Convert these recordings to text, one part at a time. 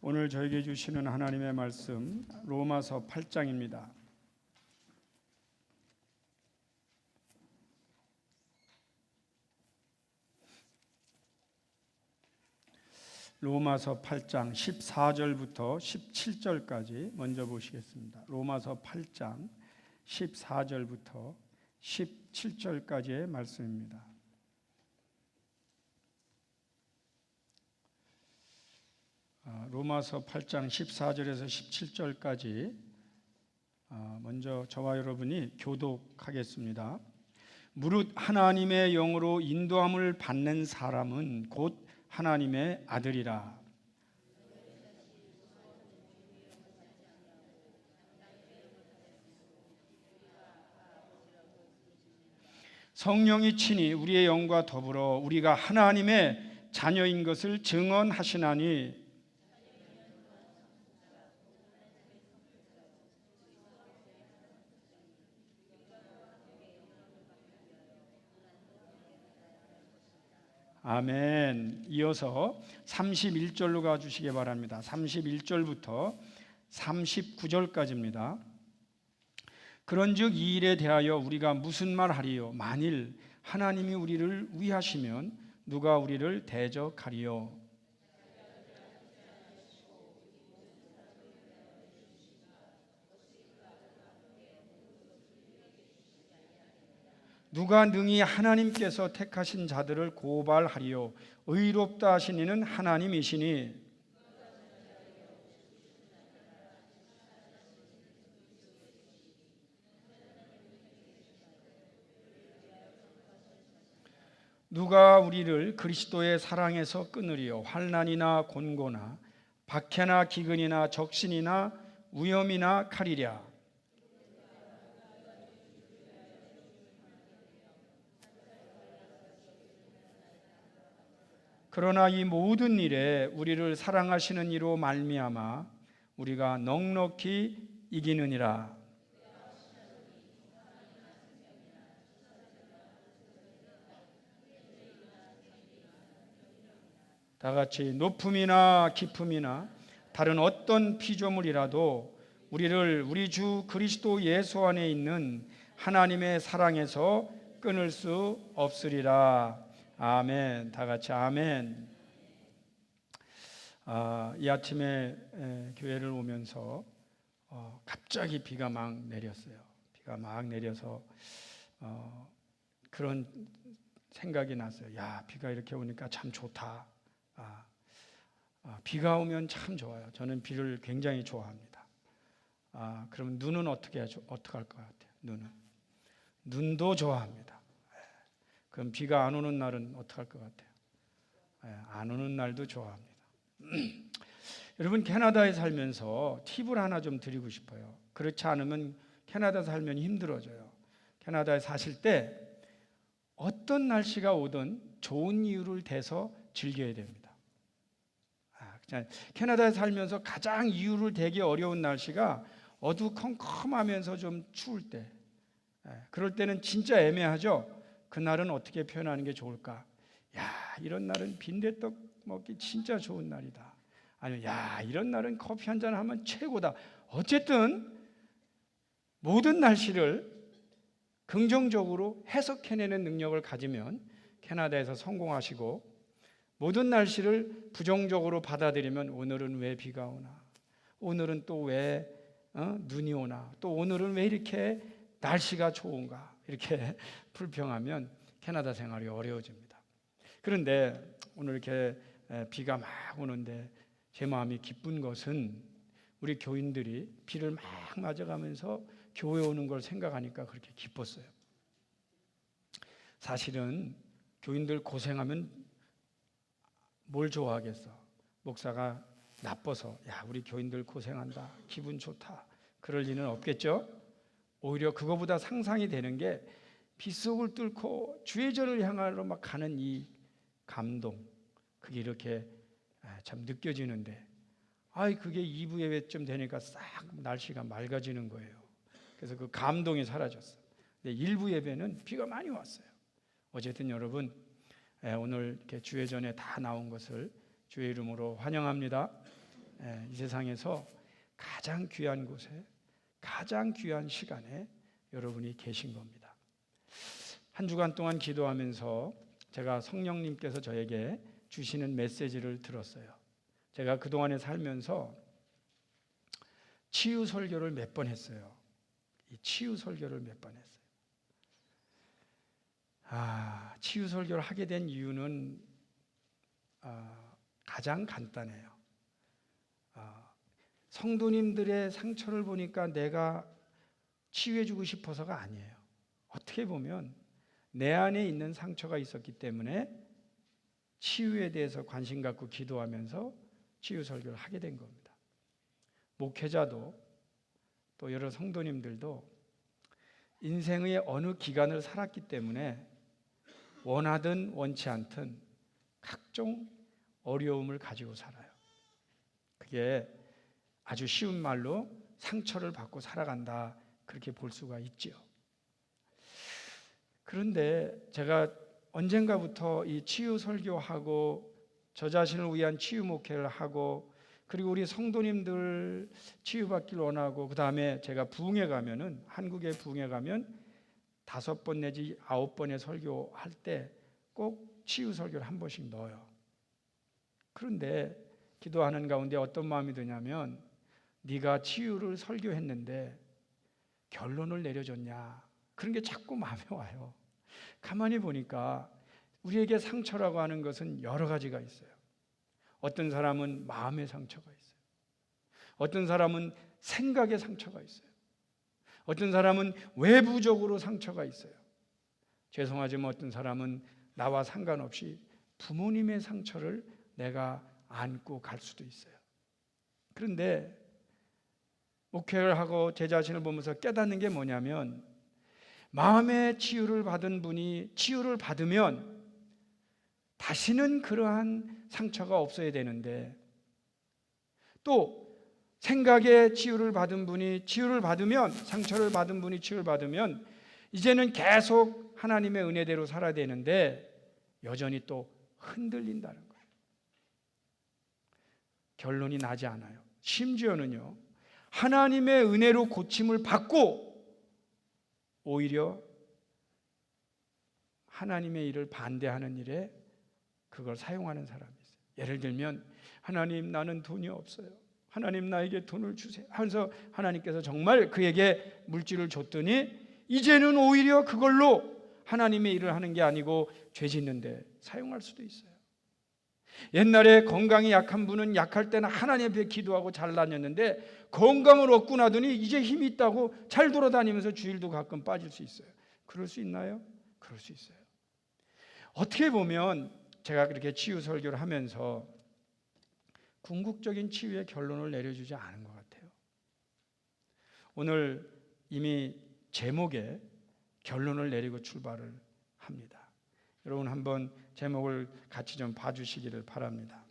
오늘 저에게 주시는 하나님의 말씀 로마서 8장입니다. 로마서 8장 14절부터 17절까지 먼저 보시겠습니다. 로마서 8장 14절부터 17절까지의 말씀입니다. 로마서 8장 14절에서 17절까지 먼저 저와 여러분이 교독하겠습니다. 무릇 하나님의 영으로 인도함을 받는 사람은 곧 하나님의 아들이라. 성령이 친히 우리의 영과 더불어 우리가 하나님의 자녀인 것을 증언하시나니 아멘. 이어서 31절로 가주시기 바랍니다. 31절부터 39절까지입니다. 그런즉 이 일에 대하여 우리가 무슨 말하리요? 만일 하나님이 우리를 위하시면 누가 우리를 대적하리요? 누가 능히 하나님께서 택하신 자들을 고발하리요? 의롭다 하신 이는 하나님이시니 누가 우리를 그리스도의 사랑에서 끊으리요? 환난이나 곤고나 박해나 기근이나 적신이나 위험이나 칼이랴. 그러나 이 모든 일에 우리를 사랑하시는 이로 말미암아 우리가 넉넉히 이기느니라. 다 같이 높음이나 깊음이나 다른 어떤 피조물이라도 우리를 우리 주 그리스도 예수 안에 있는 하나님의 사랑에서 끊을 수 없으리라. 아멘. 다 같이 아멘. 이 아침에 교회를 오면서 갑자기 비가 막 내렸어요. 비가 막 내려서 그런 생각이 났어요. 야, 비가 이렇게 오니까 참 좋다. 비가 오면 참 좋아요. 저는 비를 굉장히 좋아합니다. 그럼 눈은 어떻게 할 것 같아요? 눈도 좋아합니다. 그럼 비가 안 오는 날은 어떻게 할 것 같아요? 안 오는 날도 좋아합니다. 여러분, 캐나다에 살면서 팁을 하나 좀 드리고 싶어요. 그렇지 않으면 캐나다 살면 힘들어져요. 캐나다에 사실 때 어떤 날씨가 오든 좋은 이유를 대서 즐겨야 됩니다. 캐나다에 살면서 가장 이유를 대기 어려운 날씨가 어두컴컴하면서 좀 추울 때, 그럴 때는 진짜 애매하죠. 그날은 어떻게 표현하는 게 좋을까? 야, 이런 날은 빈대떡 먹기 진짜 좋은 날이다. 아니면 야, 이런 날은 커피 한잔 하면 최고다. 어쨌든 모든 날씨를 긍정적으로 해석해내는 능력을 가지면 캐나다에서 성공하시고, 모든 날씨를 부정적으로 받아들이면 오늘은 왜 비가 오나? 오늘은 또 왜 눈이 오나? 또 오늘은 왜 이렇게 날씨가 좋은가? 이렇게 불평하면 캐나다 생활이 어려워집니다. 그런데 오늘 이렇게 비가 막 오는데 제 마음이 기쁜 것은 우리 교인들이 비를 막 맞아가면서 교회 오는 걸 생각하니까 그렇게 기뻤어요. 사실은 교인들 고생하면 뭘 좋아하겠어? 목사가 나빠서 야, 우리 교인들 고생한다, 기분 좋다, 그럴 리는 없겠죠? 오히려 그거보다 상상이 되는 게 빗속을 뚫고 주의 전을 향하러 막 가는 이 감동, 그게 이렇게 참 느껴지는데, 그게 2부 예배쯤 되니까 싹 날씨가 맑아지는 거예요. 그래서 그 감동이 사라졌어요. 근데 1부 예배는 비가 많이 왔어요. 어쨌든 여러분, 오늘 이렇게 주의 전에 다 나온 것을 주의 이름으로 환영합니다. 이 세상에서 가장 귀한 곳에, 가장 귀한 시간에 여러분이 계신 겁니다. 한 주간 동안 기도하면서 제가 성령님께서 저에게 주시는 메시지를 들었어요. 제가 그동안에 살면서 치유 설교를 몇 번 했어요. 이 치유 설교를 몇 번 했어요. 치유 설교를 하게 된 이유는 가장 간단해요. 성도님들의 상처를 보니까 내가 치유해주고 싶어서가 아니에요. 어떻게 보면 내 안에 있는 상처가 있었기 때문에 치유에 대해서 관심 갖고 기도하면서 치유 설교를 하게 된 겁니다. 목회자도 또 여러 성도님들도 인생의 어느 기간을 살았기 때문에 원하든 원치 않든 각종 어려움을 가지고 살아요. 그게 아주 쉬운 말로 상처를 받고 살아간다, 그렇게 볼 수가 있지요. 그런데 제가 언젠가부터 이 치유 설교하고 저 자신을 위한 치유 목회를 하고 그리고 우리 성도님들 치유받기를 원하고 그 다음에 제가 부흥회 가면은 한국에 부흥회 가면 5번 내지 9번의 설교할 때 꼭 치유 설교를 한 번씩 넣어요. 그런데 기도하는 가운데 어떤 마음이 드냐면 네가 치유를 설교했는데 결론을 내려줬냐, 그런 게 자꾸 마음에 와요. 가만히 보니까 우리에게 상처라고 하는 것은 여러 가지가 있어요. 어떤 사람은 마음의 상처가 있어요. 어떤 사람은 생각의 상처가 있어요. 어떤 사람은 외부적으로 상처가 있어요. 죄송하지만 어떤 사람은 나와 상관없이 부모님의 상처를 내가 안고 갈 수도 있어요. 그런데 목회를 하고 제 자신을 보면서 깨닫는 게 뭐냐면 마음의 치유를 받은 분이 치유를 받으면 다시는 그러한 상처가 없어야 되는데, 또 생각의 치유를 받은 분이 치유를 받으면, 상처를 받은 분이 치유를 받으면 이제는 계속 하나님의 은혜대로 살아야 되는데 여전히 또 흔들린다는 거예요. 결론이 나지 않아요. 심지어는요, 하나님의 은혜로 고침을 받고 오히려 하나님의 일을 반대하는 일에 그걸 사용하는 사람이 있어요. 예를 들면 하나님, 나는 돈이 없어요. 하나님, 나에게 돈을 주세요 하면서 하나님께서 정말 그에게 물질을 줬더니 이제는 오히려 그걸로 하나님의 일을 하는 게 아니고 죄 짓는 데 사용할 수도 있어요. 옛날에 건강이 약한 분은 약할 때는 하나님 앞에 기도하고 잘 다녔는데 건강을 얻고 나더니 이제 힘이 있다고 잘 돌아다니면서 주일도 가끔 빠질 수 있어요. 그럴 수 있나요? 그럴 수 있어요. 어떻게 보면 제가 그렇게 치유 설교를 하면서 궁극적인 치유의 결론을 내려주지 않은 것 같아요. 오늘 이미 제목에 결론을 내리고 출발을 합니다. 여러분 한번 제목을 같이 좀 봐주시기를 바랍니다.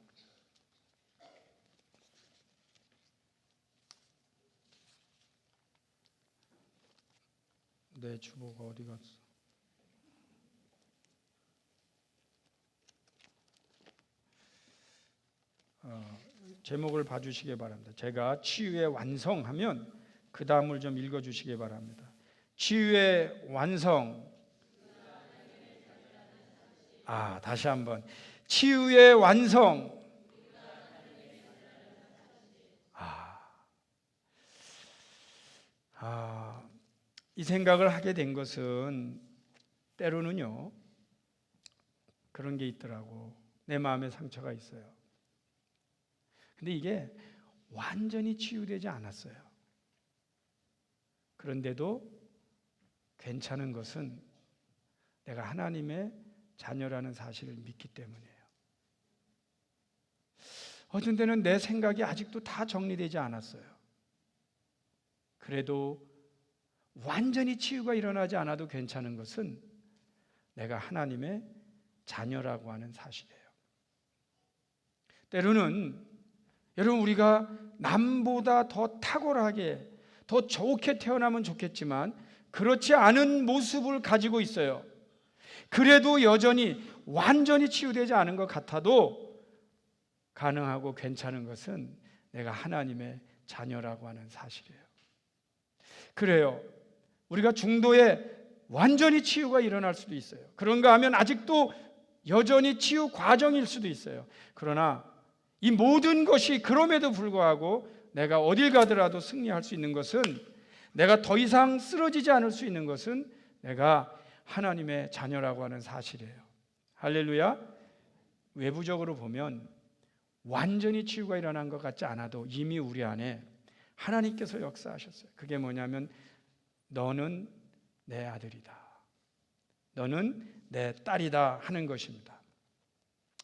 내 주보가 어디 갔어? 제목을 봐주시기 바랍니다. 제가 치유의 완성하면 그 다음을 좀 읽어주시기 바랍니다. 치유의 완성. 다시 한번. 치유의 완성. 이 생각을 하게 된 것은 때로는요, 그런 게 있더라고. 내 마음에 상처가 있어요. 근데 이게 완전히 치유되지 않았어요. 그런데도 괜찮은 것은 내가 하나님의 자녀라는 사실을 믿기 때문이에요. 어떤 때는 내 생각이 아직도 다 정리되지 않았어요. 그래도 완전히 치유가 일어나지 않아도 괜찮은 것은 내가 하나님의 자녀라고 하는 사실이에요. 때로는 여러분, 우리가 남보다 더 탁월하게 더 좋게 태어나면 좋겠지만 그렇지 않은 모습을 가지고 있어요. 그래도 여전히 완전히 치유되지 않은 것 같아도 가능하고 괜찮은 것은 내가 하나님의 자녀라고 하는 사실이에요. 그래요. 우리가 중도에 완전히 치유가 일어날 수도 있어요. 그런가 하면 아직도 여전히 치유 과정일 수도 있어요. 그러나 이 모든 것이 그럼에도 불구하고 내가 어딜 가더라도 승리할 수 있는 것은, 내가 더 이상 쓰러지지 않을 수 있는 것은 내가 하나님의 자녀라고 하는 사실이에요. 할렐루야. 외부적으로 보면 완전히 치유가 일어난 것 같지 않아도 이미 우리 안에 하나님께서 역사하셨어요. 그게 뭐냐면 너는 내 아들이다, 너는 내 딸이다 하는 것입니다.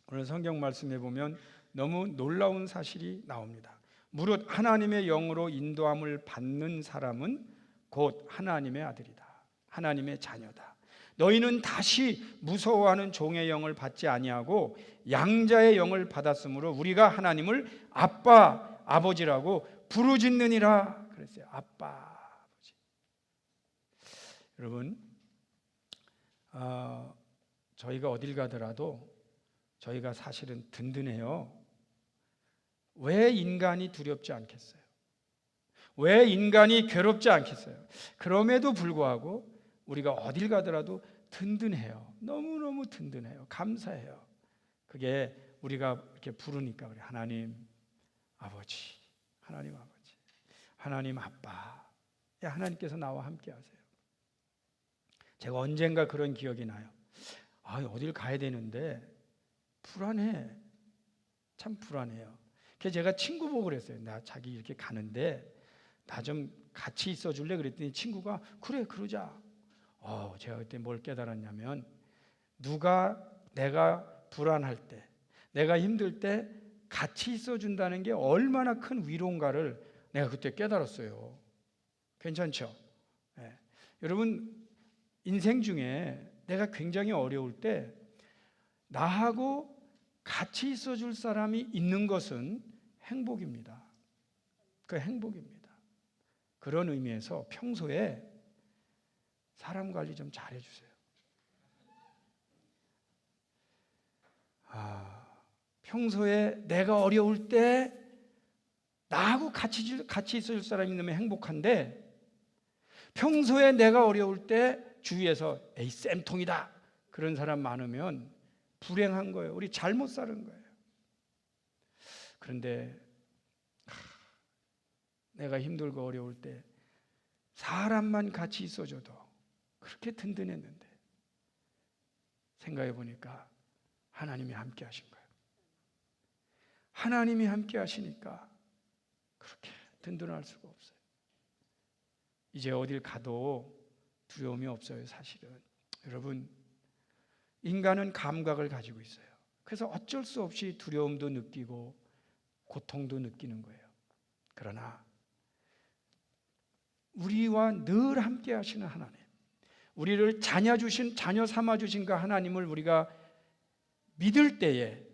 오늘 성경 말씀에 보면 너무 놀라운 사실이 나옵니다. 무릇 하나님의 영으로 인도함을 받는 사람은 곧 하나님의 아들이다, 하나님의 자녀다. 너희는 다시 무서워하는 종의 영을 받지 아니하고 양자의 영을 받았으므로 우리가 하나님을 아빠, 아버지라고 부르짖느니라 그랬어요. 아빠, 아버지. 여러분, 저희가 어딜 가더라도 저희가 사실은 든든해요. 왜 인간이 두렵지 않겠어요? 왜 인간이 괴롭지 않겠어요? 그럼에도 불구하고 우리가 어딜 가더라도 든든해요. 너무너무 든든해요. 감사해요. 그게 우리가 이렇게 부르니까 우리 하나님 아버지, 하나님 아버지, 하나님 아빠. 하나님께서 나와 함께 하세요. 제가 언젠가 그런 기억이 나요. 어딜 가야 되는데 불안해. 참 불안해요. 그래서 제가 친구 보고 그랬어요. 나 자기 이렇게 가는데 나 좀 같이 있어 줄래? 그랬더니 친구가 그래 그러자. 제가 그때 뭘 깨달았냐면, 내가 불안할 때, 내가 힘들 때 같이 있어 준다는 게 얼마나 큰 위로인가를 내가 그때 깨달았어요. 괜찮죠? 네. 여러분, 인생 중에 내가 굉장히 어려울 때 나하고 같이 있어 줄 사람이 있는 것은 행복입니다. 그 행복입니다. 그런 의미에서 평소에 사람 관리 좀 잘해주세요. 평소에 내가 어려울 때 나하고 같이 있어줄 사람이 있으면 행복한데, 평소에 내가 어려울 때 주위에서 에이 쌤통이다 그런 사람 많으면 불행한 거예요. 우리 잘못 사는 거예요. 그런데 내가 힘들고 어려울 때 사람만 같이 있어줘도 그렇게 든든했는데, 생각해 보니까 하나님이 함께 하신 거예요. 하나님이 함께 하시니까 그렇게 든든할 수가 없어요. 이제 어딜 가도 두려움이 없어요. 사실은 여러분, 인간은 감각을 가지고 있어요. 그래서 어쩔 수 없이 두려움도 느끼고 고통도 느끼는 거예요. 그러나 우리와 늘 함께 하시는 하나님, 우리를 자녀 삼아 주신 그 하나님을 우리가 믿을 때에,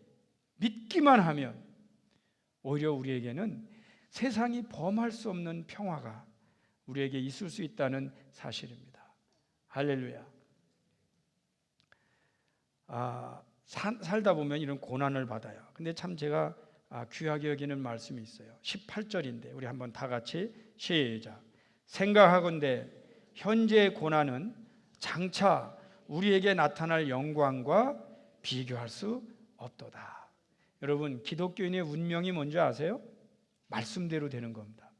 믿기만 하면 오히려 우리에게는 세상이 범할 수 없는 평화가 우리에게 있을 수 있다는 사실입니다. 할렐루야. 살다 보면 이런 고난을 받아요. 근데 참 제가 귀하게 여기는 말씀이 있어요. 18절인데 우리 한번 다 같이 시작. 생각하건대 현재의 고난은 장차 우리에게 나타날 영광과 비교할 수 없도다. 여러분, 기독교인의 운명이 뭔지 아세요? 말씀대로 되는 겁니다.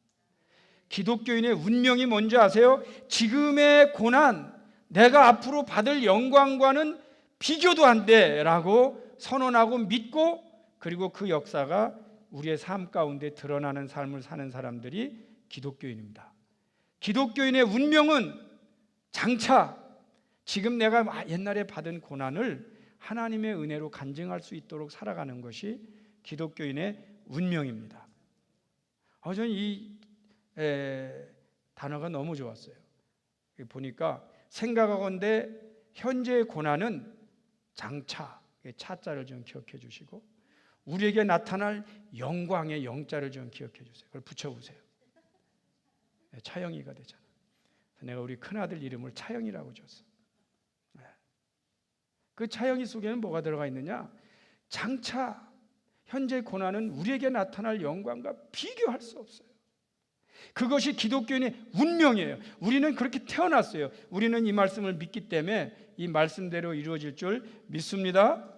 기독교인의 운명이 뭔지 아세요? 지금의 고난, 내가 앞으로 받을 영광과는 비교도 안 돼라고 선언하고 믿고, 그리고 그 역사가 우리의 삶 가운데 드러나는 삶을 사는 사람들이 기독교인입니다. 기독교인의 운명은 장차 지금 내가 옛날에 받은 고난을 하나님의 은혜로 간증할 수 있도록 살아가는 것이 기독교인의 운명입니다. 저는 이 단어가 너무 좋았어요. 보니까 생각하건대 현재의 고난은 장차, 차자를 좀 기억해 주시고 우리에게 나타날 영광의 영자를 좀 기억해 주세요. 그걸 붙여보세요. 차영이가 되잖아. 내가 우리 큰아들 이름을 차영이라고 줬어. 그 차영이 속에는 뭐가 들어가 있느냐? 장차 현재 고난은 우리에게 나타날 영광과 비교할 수 없어요. 그것이 기독교인의 운명이에요. 우리는 그렇게 태어났어요. 우리는 이 말씀을 믿기 때문에 이 말씀대로 이루어질 줄 믿습니다.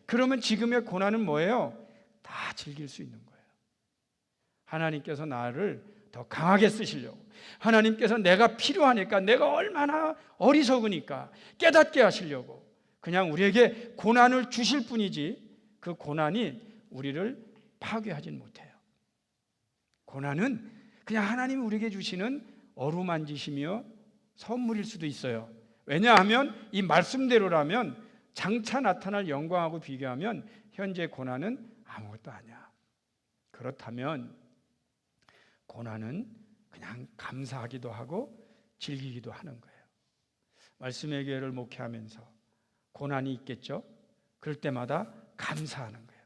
그러면 지금의 고난은 뭐예요? 다 즐길 수 있는 거예요. 하나님께서 나를 더 강하게 쓰시려고, 하나님께서 내가 필요하니까, 내가 얼마나 어리석으니까 깨닫게 하시려고 그냥 우리에게 고난을 주실 뿐이지, 그 고난이 우리를 파괴하진 못해요. 고난은 그냥 하나님이 우리에게 주시는 어루만지시며 선물일 수도 있어요. 왜냐하면 이 말씀대로라면 장차 나타날 영광하고 비교하면 현재 고난은 아무것도 아니야. 그렇다면 고난은 그냥 감사하기도 하고 즐기기도 하는 거예요. 말씀의 교회를 목회하면서 고난이 있겠죠. 그럴 때마다 감사하는 거예요.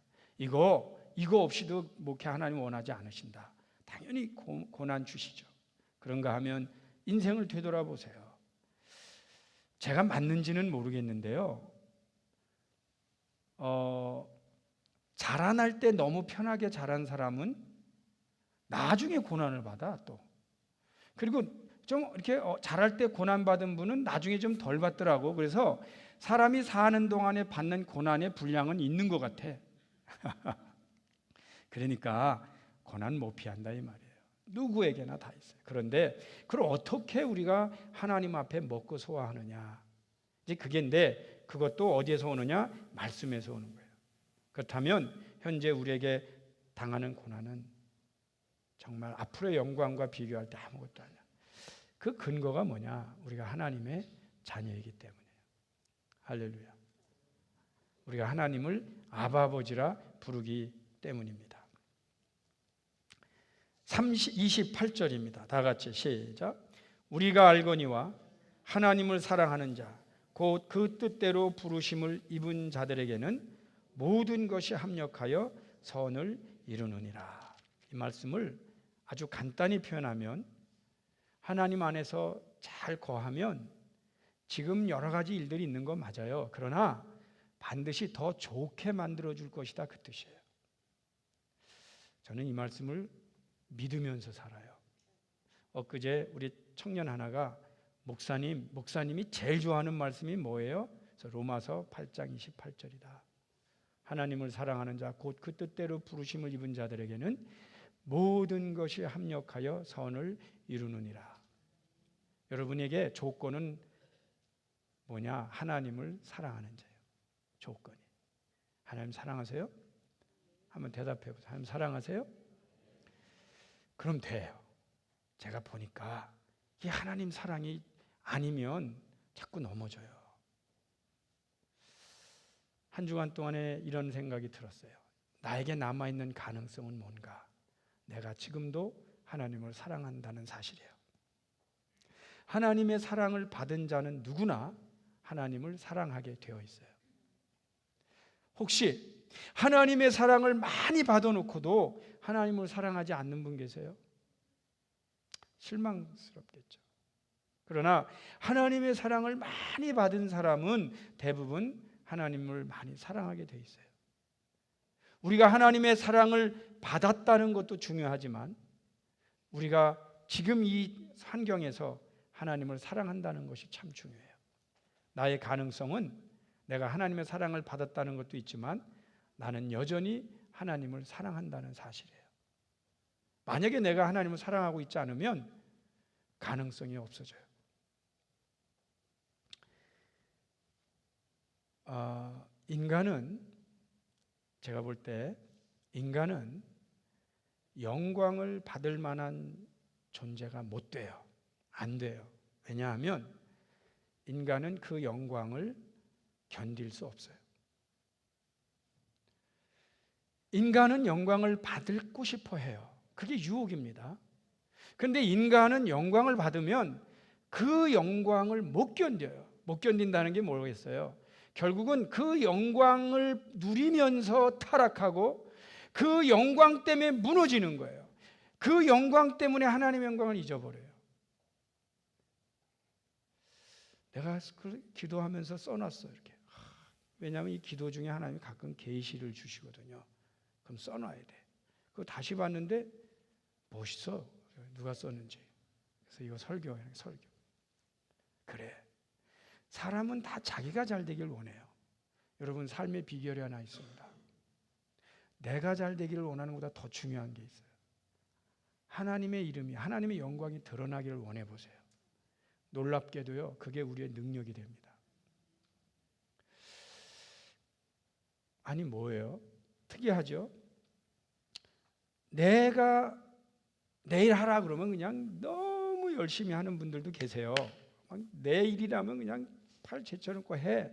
이거 없이도 목회 하나님 원하지 않으신다. 당연히 고난 주시죠. 그런가 하면 인생을 되돌아보세요. 제가 맞는지는 모르겠는데요. 자라날 때 너무 편하게 자란 사람은 나중에 고난을 받아 또. 그리고 좀 이렇게 자랄 때 고난 받은 분은 나중에 좀 덜 받더라고. 그래서 사람이 사는 동안에 받는 고난의 분량은 있는 것 같아. 그러니까 고난 못 피한다 이 말이에요. 누구에게나 다 있어요. 그런데 그걸 어떻게 우리가 하나님 앞에 먹고 소화하느냐. 이제 그게인데 그것도 어디에서 오느냐? 말씀에서 오는 거예요. 그렇다면 현재 우리에게 당하는 고난은 정말 앞으로의 영광과 비교할 때 아무것도 아니야. 그 근거가 뭐냐? 우리가 하나님의 자녀이기 때문이에요. 할렐루야. 우리가 하나님을 아바 아버지라 부르기 때문입니다. 28절입니다. 다 같이 시작. 우리가 알거니와 하나님을 사랑하는 자 곧 그 뜻대로 부르심을 입은 자들에게는 모든 것이 합력하여 선을 이루느니라. 이 말씀을 아주 간단히 표현하면 하나님 안에서 잘 거하면 지금 여러 가지 일들이 있는 건 맞아요. 그러나 반드시 더 좋게 만들어줄 것이다, 그 뜻이에요. 저는 이 말씀을 믿으면서 살아요. 엊그제 우리 청년 하나가 목사님이 제일 좋아하는 말씀이 뭐예요? 그래서 로마서 8장 28절이다. 하나님을 사랑하는 자 곧 그 뜻대로 부르심을 입은 자들에게는 모든 것이 합력하여 선을 이루느니라. 여러분에게 조건은 뭐냐? 하나님을 사랑하는 자예요. 조건이. 하나님 사랑하세요? 한번 대답해 보세요. 하나님 사랑하세요? 그럼 돼요. 제가 보니까 이 하나님 사랑이 아니면 자꾸 넘어져요. 한 주간 동안에 이런 생각이 들었어요. 나에게 남아있는 가능성은 뭔가? 내가 지금도 하나님을 사랑한다는 사실이에요. 하나님의 사랑을 받은 자는 누구나 하나님을 사랑하게 되어 있어요. 혹시 하나님의 사랑을 많이 받아놓고도 하나님을 사랑하지 않는 분 계세요? 실망스럽겠죠. 그러나 하나님의 사랑을 많이 받은 사람은 대부분 하나님을 많이 사랑하게 돼 있어요. 우리가 하나님의 사랑을 받았다는 것도 중요하지만 우리가 지금 이 환경에서 하나님을 사랑한다는 것이 참 중요해요. 나의 가능성은 내가 하나님의 사랑을 받았다는 것도 있지만 나는 여전히 하나님을 사랑한다는 사실이에요. 만약에 내가 하나님을 사랑하고 있지 않으면 가능성이 없어져요. 인간은 제가 볼 때 인간은 영광을 받을 만한 존재가 못 돼요. 안 돼요. 왜냐하면 인간은 그 영광을 견딜 수 없어요. 인간은 영광을 받고 싶어 해요. 그게 유혹입니다. 그런데 인간은 영광을 받으면 그 영광을 못 견뎌요. 못 견딘다는 게 뭐겠어요? 결국은 그 영광을 누리면서 타락하고 그 영광 때문에 무너지는 거예요. 그 영광 때문에 하나님의 영광을 잊어버려요. 내가 기도하면서 써놨어 이렇게. 왜냐하면 이 기도 중에 하나님이 가끔 계시를 주시거든요. 그럼 써놔야 돼. 그거 다시 봤는데 멋있어. 누가 썼는지. 그래서 이거 설교야, 설교. 그래. 사람은 다 자기가 잘 되길 원해요. 여러분, 삶의 비결이 하나 있습니다. 내가 잘 되기를 원하는 것보다 더 중요한 게 있어요. 하나님의 이름이, 하나님의 영광이 드러나기를 원해 보세요. 놀랍게도요, 그게 우리의 능력이 됩니다. 아니, 뭐예요? 특이하죠? 내가 내일 하라 그러면 그냥 너무 열심히 하는 분들도 계세요. 막 내일이라면 그냥 팔 제쳐놓고 해.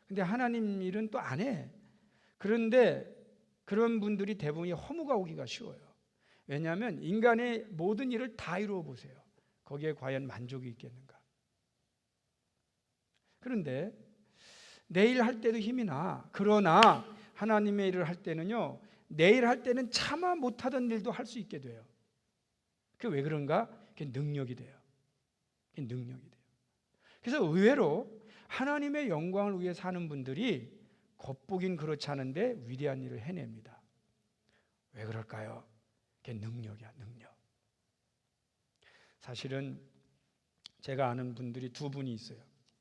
근데 하나님 일은 또 안 해. 그런데 그런 분들이 대부분이 허무가 오기가 쉬워요. 왜냐하면 인간의 모든 일을 다 이루어 보세요. 거기에 과연 만족이 있겠는가? 그런데 내일 할 때도 힘이 나. 그러나 하나님의 일을 할 때는요, 내일 할 때는 차마 못하던 일도 할 수 있게 돼요. 그게 왜 그런가? 그게 능력이 돼요. 그게 능력이 돼요. 그래서 의외로 하나님의 영광을 위해 사는 분들이 겉보긴 그렇지 않은데 위대한 일을 해냅니다. 왜 그럴까요? 그게 능력이야, 능력. 사실은 제가 아는 분들이 두 분이 있어요.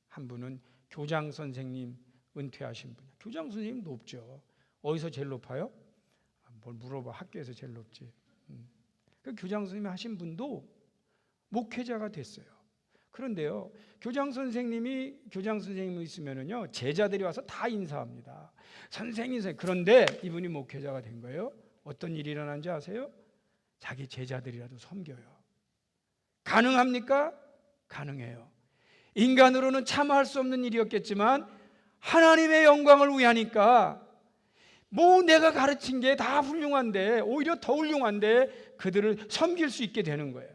한 분은 교장 선생님 은퇴하신 분이에요. 교장 선생님 높죠. 어디서 제일 높아요? 뭘 물어봐. 학교에서 제일 높지. 그 교장 선생님 하신 분도 목회자가 됐어요. 그런데요, 교장 선생님이 있으면은요, 제자들이 와서 다 인사합니다. 선생님. 그런데 이분이 목회자가 된 거예요. 어떤 일이 일어난지 아세요? 자기 제자들이라도 섬겨요. 가능합니까? 가능해요. 인간으로는 참아할 수 없는 일이었겠지만 하나님의 영광을 위하니까 뭐 내가 가르친 게 다 훌륭한데, 오히려 더 훌륭한데 그들을 섬길 수 있게 되는 거예요.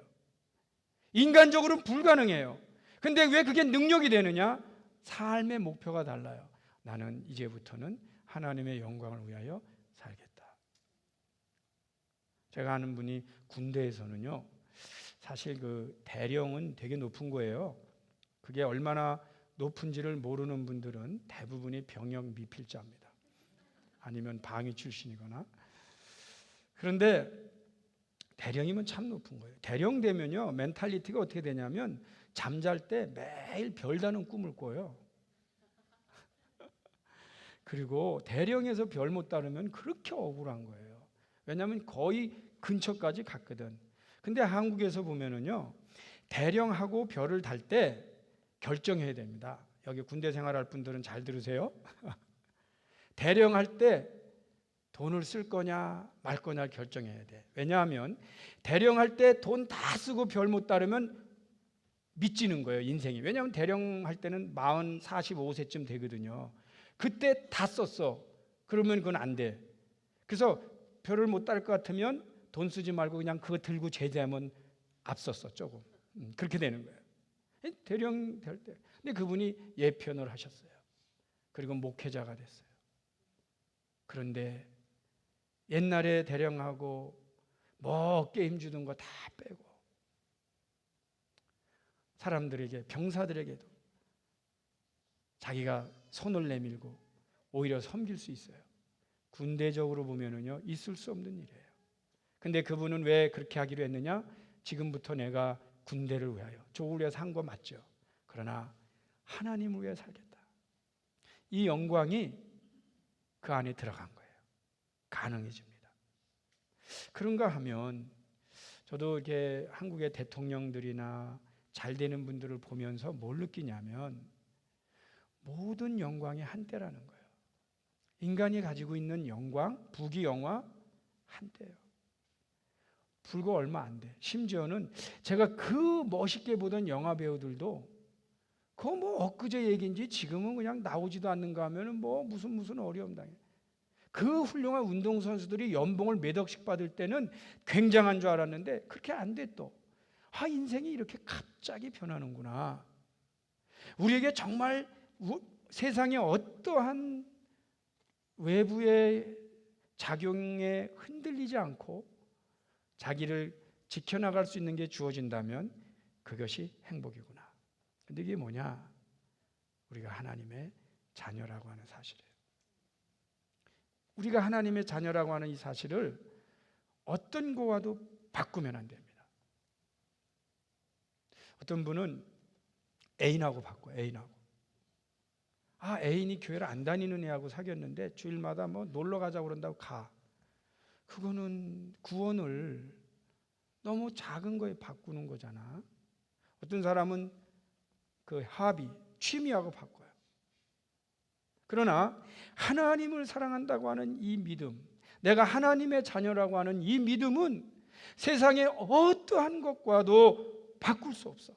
인간적으로는 불가능해요. 근데 왜 그게 능력이 되느냐? 삶의 목표가 달라요. 나는 이제부터는 하나님의 영광을 위하여 살겠다. 제가 아는 분이 군대에서는요, 사실 그 대령은 되게 높은 거예요. 그게 얼마나 높은지를 모르는 분들은 대부분이 병역 미필자입니다. 아니면 방위 출신이거나. 그런데 대령이면 참 높은 거예요. 대령 되면요, 멘탈리티가 어떻게 되냐면 잠잘 때 매일 별다는 꿈을 꿔요. 그리고 대령에서 별 못 따르면 그렇게 억울한 거예요. 왜냐하면 거의 근처까지 갔거든. 근데 한국에서 보면은요, 대령하고 별을 달 때 결정해야 됩니다. 여기 군대 생활할 분들은 잘 들으세요. 대령할 때 돈을 쓸 거냐 말 거냐 결정해야 돼. 왜냐하면 대령할 때 돈 다 쓰고 별 못 따르면 미치는 거예요, 인생이. 왜냐하면 대령할 때는 40, 45세쯤 되거든요. 그때 다 썼어. 그러면 그건 안 돼. 그래서 별을 못 딸 것 같으면 돈 쓰지 말고 그냥 그거 들고 제대하면 앞섰어, 조금. 그렇게 되는 거예요. 대령 될 때. 근데 그분이 예편을 하셨어요. 그리고 목회자가 됐어요. 그런데 옛날에 대령하고 뭐 게임 주는 거 다 빼고 사람들에게, 병사들에게도 자기가 손을 내밀고 오히려 섬길 수 있어요. 군대적으로 보면은요, 있을 수 없는 일이에요. 근데 그분은 왜 그렇게 하기로 했느냐? 지금부터 내가 군대를 위하여, 조국을 위해서 한 거 맞죠. 그러나 하나님을 위해 살겠다. 이 영광이 그 안에 들어간 거예요. 가능해집니다. 그런가 하면 저도 이렇게 한국의 대통령들이나 잘 되는 분들을 보면서 뭘 느끼냐면 모든 영광이 한때라는 거예요. 인간이 가지고 있는 영광, 부귀 영화 한때예요. 불과 얼마 안 돼. 심지어는 제가 그 멋있게 보던 영화 배우들도 그거 뭐 엊그제 얘기인지 지금은 그냥 나오지도 않는가 하면은 뭐 무슨 어려움 당해. 그 훌륭한 운동선수들이 연봉을 몇 억씩 받을 때는 굉장한 줄 알았는데 그렇게 안 돼 또. 인생이 이렇게 갑자기 변하는구나. 우리에게 정말 세상의 어떠한 외부의 작용에 흔들리지 않고 자기를 지켜나갈 수 있는 게 주어진다면 그것이 행복이구나. 근데 이게 뭐냐? 우리가 하나님의 자녀라고 하는 사실이에요. 우리가 하나님의 자녀라고 하는 이 사실을 어떤 거와도 바꾸면 안 됩니다. 어떤 분은 애인하고 바꿔요. 애인하고. 애인이 교회를 안 다니는 애하고 사귀었는데 주일마다 뭐 놀러 가자고 그런다고 가. 그거는 구원을 너무 작은 거에 바꾸는 거잖아. 어떤 사람은 그 합의, 취미하고 바꿔요. 그러나 하나님을 사랑한다고 하는 이 믿음, 내가 하나님의 자녀라고 하는 이 믿음은 세상의 어떠한 것과도 바꿀 수 없어.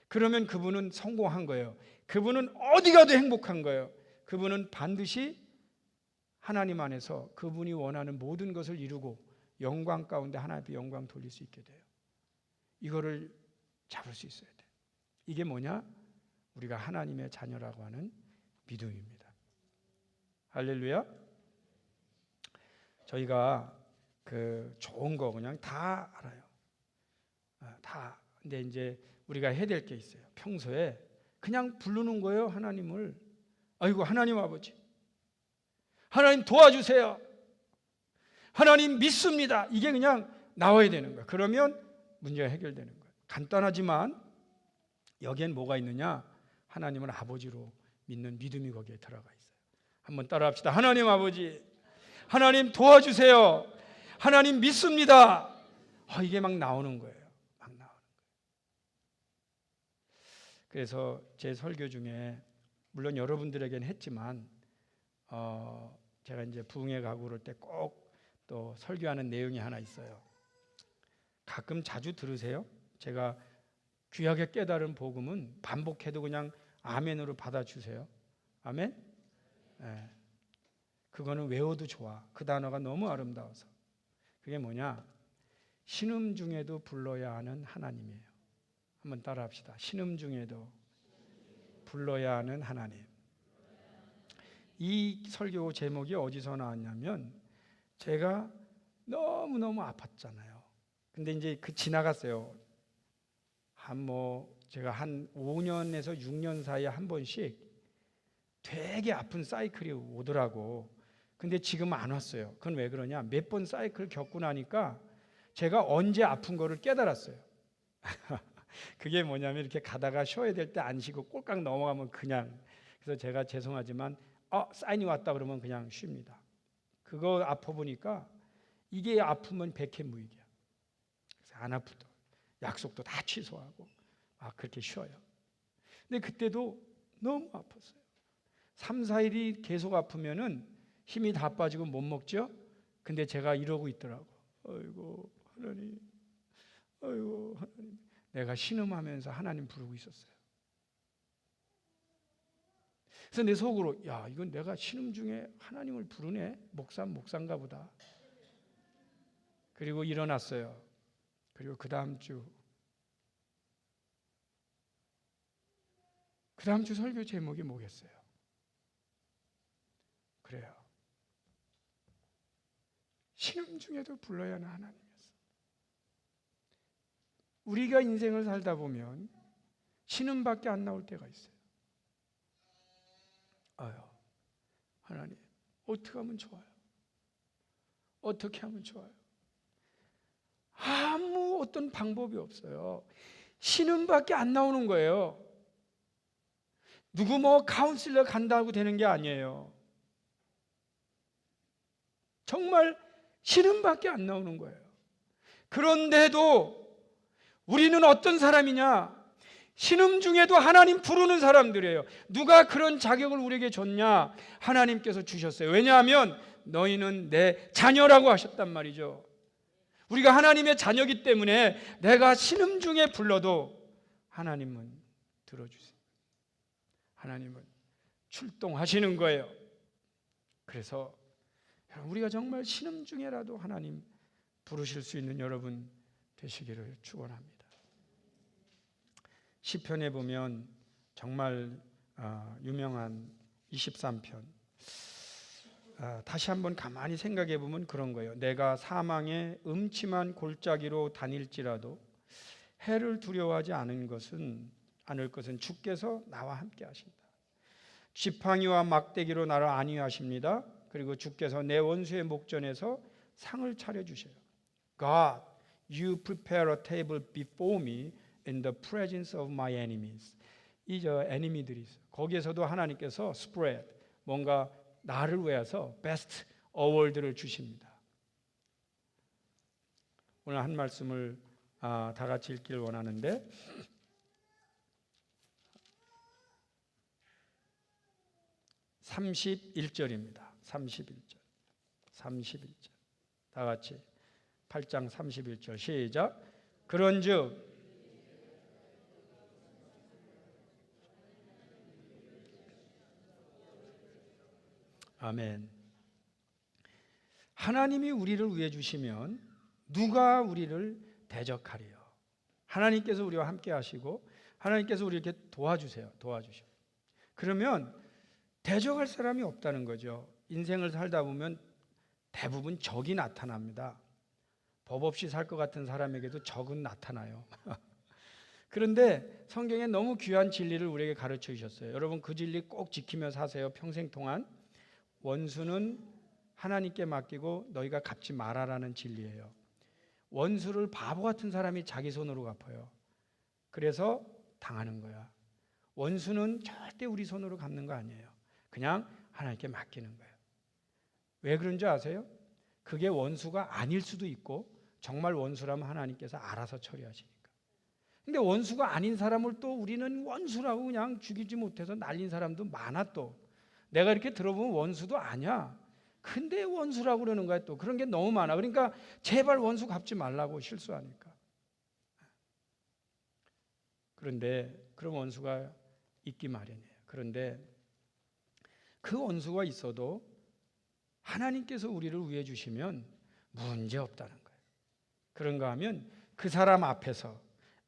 그러면 그분은 성공한 거예요. 그분은 어디 가도 행복한 거예요. 그분은 반드시 하나님 안에서 그분이 원하는 모든 것을 이루고 영광 가운데 하나님께 영광 돌릴 수 있게 돼요. 이거를 잡을 수 있어야 돼. 이게 뭐냐? 우리가 하나님의 자녀라고 하는 믿음입니다. 할렐루야. 저희가 그 좋은 거 그냥 다 알아요. 다. 근데 이제 우리가 해야 될 게 있어요. 평소에 그냥 부르는 거예요. 하나님을. 아이고 하나님 아버지, 하나님 도와주세요. 하나님 믿습니다. 이게 그냥 나와야 되는 거예요. 그러면 문제가 해결되는 거예요. 간단하지만 여기엔 뭐가 있느냐? 하나님을 아버지로 믿는 믿음이 거기에 들어가 있어요. 한번 따라합시다. 하나님 아버지, 하나님 도와주세요. 하나님 믿습니다. 이게 막 나오는 거예요. 막 나오는 거예요. 그래서 제 설교 중에 물론 여러분들에게는 했지만 제가 이제 부흥회 가고 그럴 때 꼭 또 설교하는 내용이 하나 있어요. 가끔 자주 들으세요? 제가 귀하게 깨달은 복음은 반복해도 그냥 아멘으로 받아주세요. 아멘? 네. 그거는 외워도 좋아. 그 단어가 너무 아름다워서. 그게 뭐냐? 신음 중에도 불러야 하는 하나님이에요. 한번 따라합시다. 신음 중에도 불러야 하는 하나님. 이 설교 제목이 어디서 나왔냐면 제가 너무너무 아팠잖아요. 근데 이제 지나갔어요. 제가 한 5년에서 6년 사이에 한 번씩 되게 아픈 사이클이 오더라고. 근데 지금 안 왔어요. 그건 왜 그러냐? 몇 번 사이클 겪고 나니까 제가 언제 아픈 거를 깨달았어요. 그게 뭐냐면 이렇게 가다가 쉬어야 될 때 안 쉬고 꼴깍 넘어가면 그냥. 그래서 제가 죄송하지만 사인이 왔다 그러면 그냥 쉽니다. 그거 아파보니까 이게 아프면 백해무익이야. 그래서 안 아프다. 약속도 다 취소하고 그렇게 쉬어요. 근데 그때도 너무 아팠어요. 3, 4일이 계속 아프면은 힘이 다 빠지고 못 먹죠. 근데 제가 이러고 있더라고. 아이고 하나님, 아이고 하나님. 내가 신음하면서 하나님 부르고 있었어요. 그래서 내 속으로 이건 내가 신음 중에 하나님을 부르네. 목사인가 보다. 그리고 일어났어요. 그리고 그 다음 주 설교 제목이 뭐겠어요? 그래요. 신음 중에도 불러야 하는 하나님이었어. 우리가 인생을 살다 보면 신음밖에 안 나올 때가 있어요. 하나님, 어떻게 하면 좋아요? 어떻게 하면 좋아요? 아무 어떤 방법이 없어요. 신음밖에 안 나오는 거예요. 누구 카운슬러 간다고 되는 게 아니에요. 정말 신음밖에 안 나오는 거예요. 그런데도 우리는 어떤 사람이냐? 신음 중에도 하나님 부르는 사람들이에요. 누가 그런 자격을 우리에게 줬냐? 하나님께서 주셨어요. 왜냐하면 너희는 내 자녀라고 하셨단 말이죠. 우리가 하나님의 자녀이기 때문에 내가 신음 중에 불러도 하나님은 들어주세요. 하나님은 출동하시는 거예요. 그래서 우리가 정말 신음 중에라도 하나님 부르실 수 있는 여러분 되시기를 축원합니다. 시편에 보면 정말 유명한 23편 다시 한번 가만히 생각해 보면 그런 거예요. 내가 사망의 음침한 골짜기로 다닐지라도 해를 두려워하지 않을 것은 주께서 나와 함께 하신다. 지팡이와 막대기로 나를 안위하십니다. 그리고 주께서 내 원수의 목전에서 상을 차려주셔요. God, you prepare a table before me in the presence of my enemies. 이 enemy들이 있어요. 거기에서도 하나님께서 spread, 뭔가 나를 위해서 best award를 주십니다. 오늘 한 말씀을 다 같이 읽기를 원하는데 31절입니다. 31절. 다 같이 8장 31절 시작. 그런즉 아멘. 하나님이 우리를 위해 주시면 누가 우리를 대적하리요? 하나님께서 우리와 함께 하시고 하나님께서 우리 이렇게 도와주세요. 그러면 대적할 사람이 없다는 거죠. 인생을 살다 보면 대부분 적이 나타납니다. 법 없이 살 것 같은 사람에게도 적은 나타나요. 그런데 성경에 너무 귀한 진리를 우리에게 가르쳐 주셨어요. 여러분 그 진리 꼭 지키며 사세요. 평생 동안. 원수는 하나님께 맡기고 너희가 갚지 말아라는 진리예요. 원수를 바보 같은 사람이 자기 손으로 갚아요. 그래서 당하는 거야. 원수는 절대 우리 손으로 갚는 거 아니에요. 그냥 하나님께 맡기는 거예요. 왜 그런 줄 아세요? 그게 원수가 아닐 수도 있고 정말 원수라면 하나님께서 알아서 처리하시니까. 근데 원수가 아닌 사람을 또 우리는 원수라고 그냥 죽이지 못해서 날린 사람도 많아. 또 내가 이렇게 들어보면 원수도 아니야. 근데 원수라고 그러는 거야. 또 그런 게 너무 많아. 그러니까 제발 원수 갚지 말라고, 실수하니까. 그런데 그런 원수가 있기 마련이에요. 그런데 그 원수가 있어도 하나님께서 우리를 위해 주시면 문제 없다는 거예요. 그런가 하면 그 사람 앞에서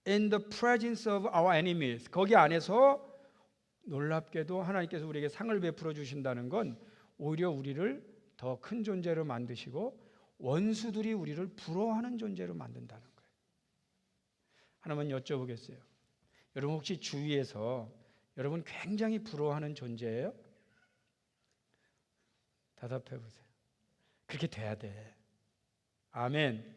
in the presence of our enemies, 거기 안에서 놀랍게도 하나님께서 우리에게 상을 베풀어 주신다는 건 오히려 우리를 더 큰 존재로 만드시고 원수들이 우리를 부러워하는 존재로 만든다는 거예요. 하나만 여쭤보겠어요. 여러분 혹시 주위에서 여러분 굉장히 부러워하는 존재예요? 대답해 보세요. 그렇게 돼야 돼. 아멘.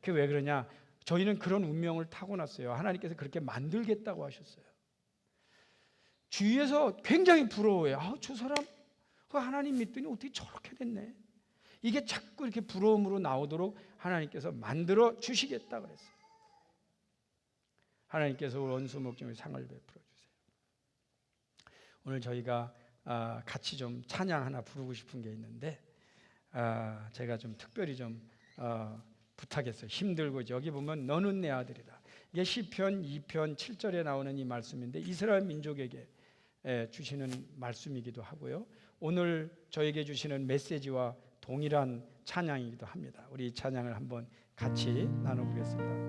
그게 왜 그러냐? 저희는 그런 운명을 타고났어요. 하나님께서 그렇게 만들겠다고 하셨어요. 주위에서 굉장히 부러워해요. 저 사람 하나님 믿더니 어떻게 저렇게 됐네. 이게 자꾸 이렇게 부러움으로 나오도록 하나님께서 만들어 주시겠다 그랬어요. 하나님께서 원수 목적의 상을 베풀어 주세요. 오늘 저희가 같이 좀 찬양 하나 부르고 싶은 게 있는데 제가 좀 특별히 좀 부탁했어요. 힘들고 여기 보면 너는 내 아들이다. 이게 시편 2편 7절에 나오는 이 말씀인데 이스라엘 민족에게 주시는 말씀이기도 하고요. 오늘 저에게 주시는 메시지와 동일한 찬양이기도 합니다. 우리 이 찬양을 한번 같이 나눠보겠습니다.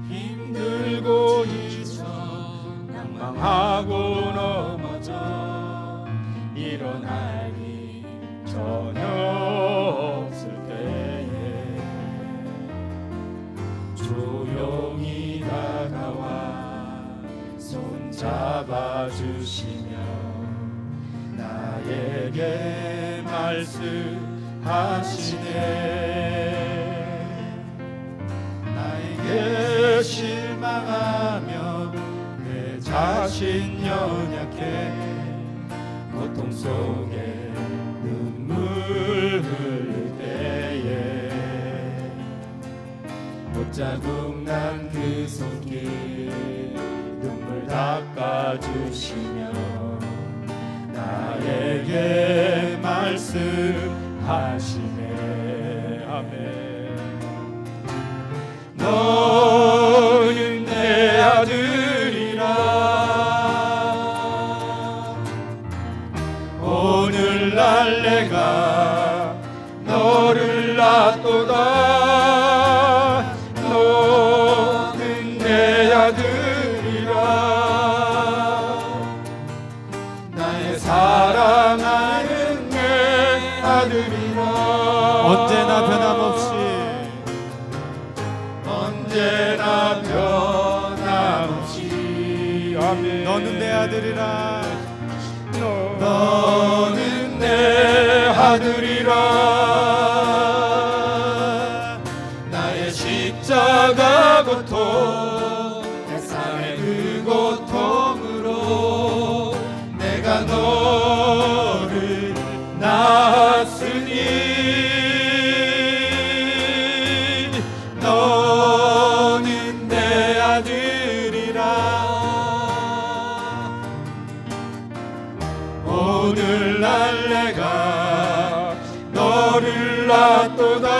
힘들고 지쳐 낭망하고 넘어져 일어날 일 전혀 없을 때에 조용히 다가와 손 잡아주시며 나에게 말씀하시네. 나에게 실망하며 내 자신 연약해 고통 속에 눈물 흘릴 때에 못자국 난 그 손길 눈물 닦아주시며 나에게 말씀하시네. 아멘. 너는 내 아들이라 오늘날 내가 너를 낳도다. 너는 내 아들이라 나의 사랑하는 내 아들이라 언제나 변함없이 아들이라 너는 내 아들이라. 나의 십자가 고통 세상의 그 고통으로 내가 너를 낳았으니 너는 내 아들이라. 오늘날 내가 너를 낳았도다.